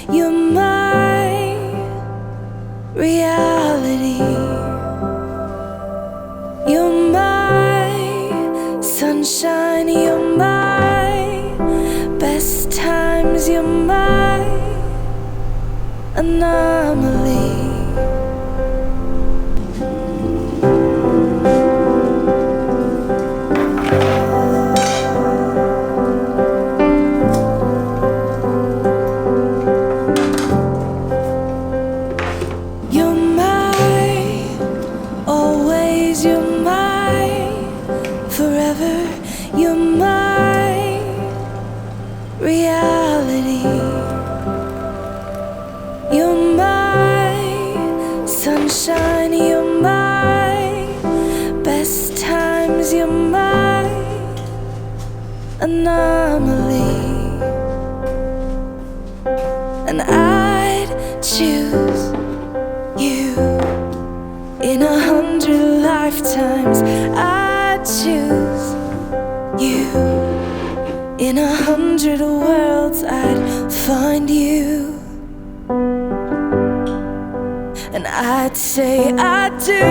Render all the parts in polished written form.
You're my reality. You're my sunshine. You're my best times. You're my anomaly. You're my reality. You're my sunshine. You're my best times. You're my anomaly. And I'd choose you in 100 lifetimes. I'd choose you in 100 worlds. I'd find you, and I'd say I do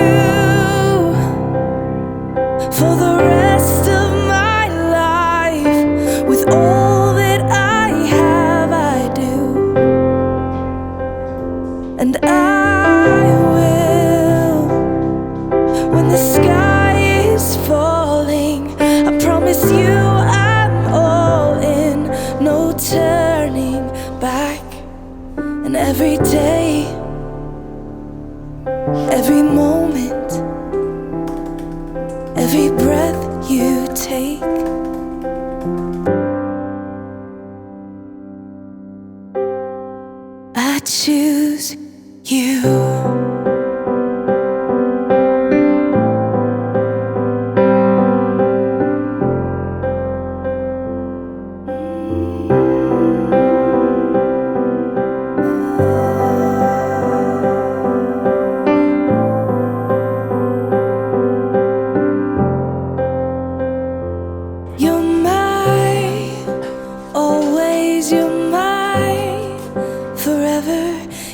for the rest of my life. With all that I have, I do, and I will when the sky is falling. I promise you I'm all in, no turning back. And every day, every moment, every breath you take, I choose you.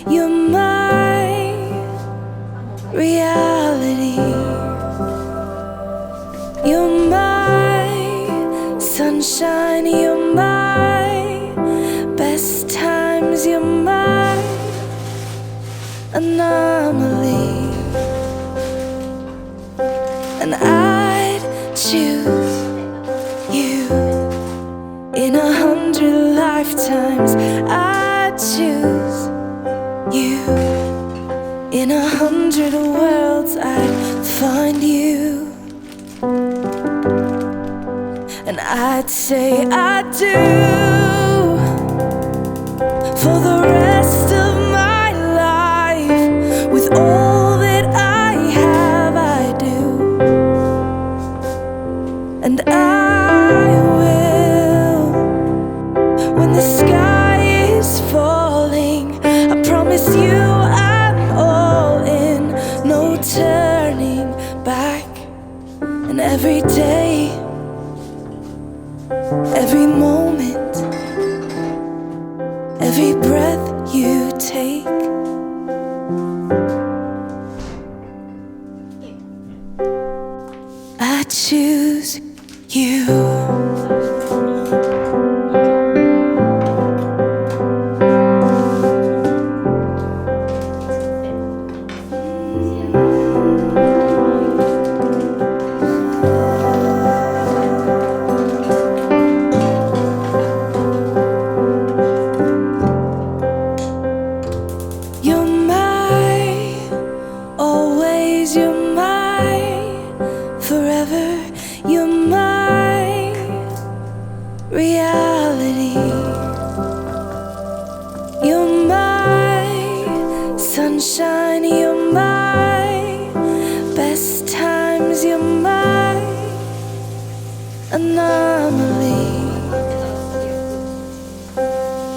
You're my reality. You're my sunshine. You're my best times. You're my anomaly. And I'd choose you in 100 lifetimes. I'd choose you in 100 worlds. I'd find you, and I'd say I do for the rest of my life. With all that I have, I do, and I will when the sky is falling. I promise you I'm all in, no turning back. And every day, every moment, every breath you take, I choose you.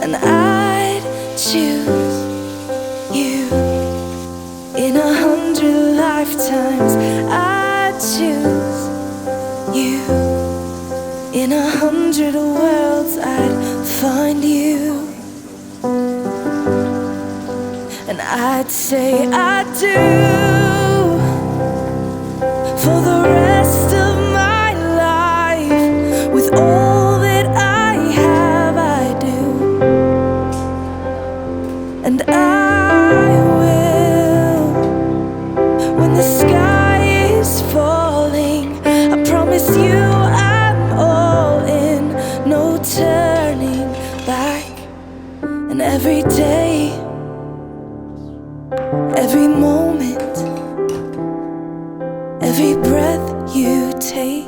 and I'd choose you. In 100 lifetimes I'd choose you. In 100 worlds I'd find you, and I'd say I do for the rest of my life. With all that I have, I do, and I will. When the sky is falling, I promise you I'm all in, no turning back. And every day, every moment, every breath you take,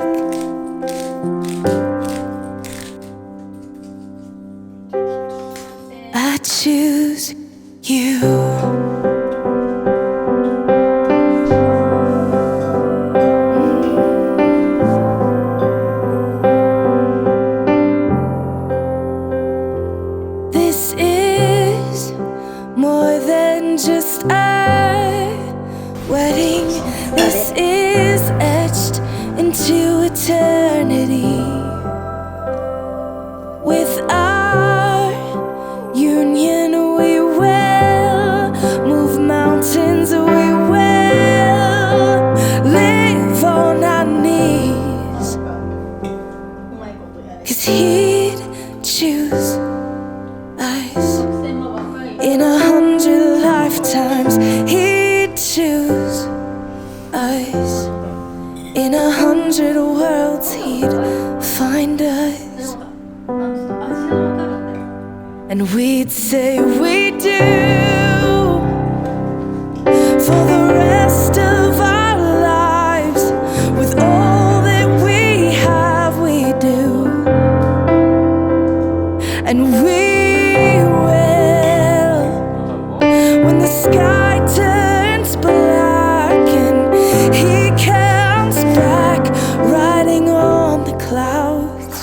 I choose you. This is more than just a wedding. This is etched into eternity. With our union, we will move mountains. We will live on our knees, 'cause he'd choose us. In 100 lifetimes he'd choose us. In 100 worlds he'd find us, and we'd say we do for the rest of our lives. With all that we have, we do, and we will. When the sky turns black and he comes back riding on the clouds,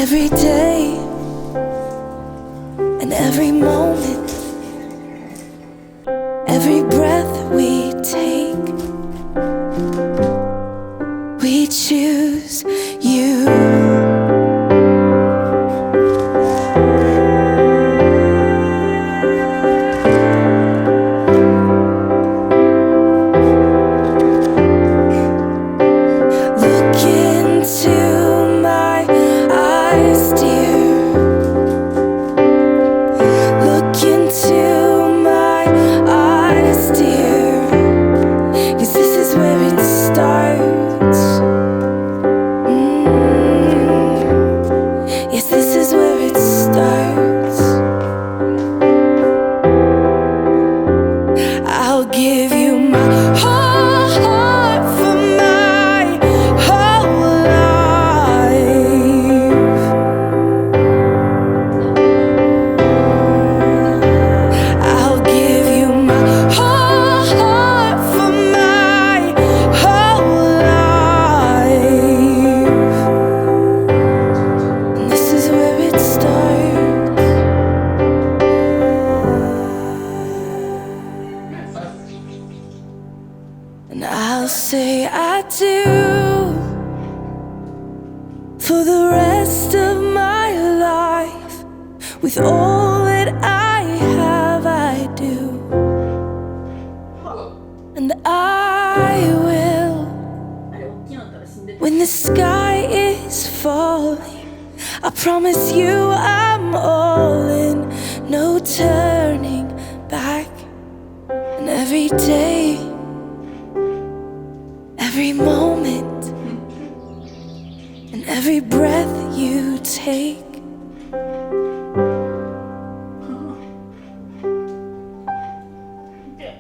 every day and every moment, every breath we take, we choose you. I'll give you my whole heart for my whole life. I'll give you my whole heart for my whole life. And this is where it starts. And I'll say I do for the rest of my life. With all that I have, I do, and I will. When the sky is falling, I promise you I'm all in, no turning back. And every day, every moment, and every breath you take,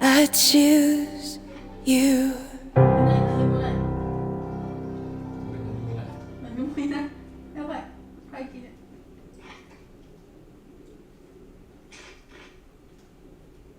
I choose